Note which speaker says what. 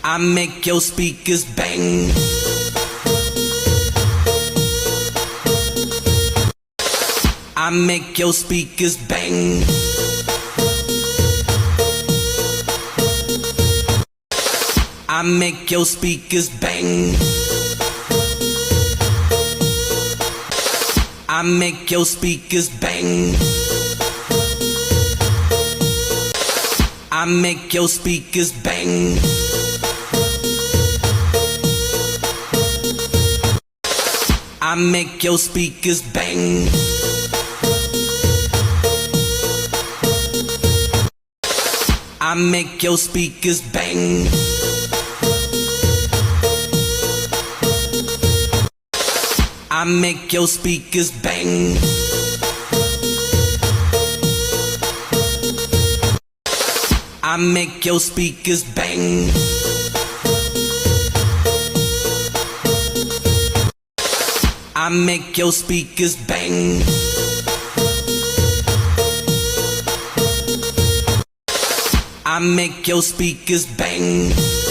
Speaker 1: I make your speakers bang. I make your speakers bang. I make your speakers bang. I make your speakers bang. I make your speakers bang. I make your speakers bang. I make your speakers bang. I make your speakers bang. I make your speakers bang. I make your speakers bang. I make your speakers bang.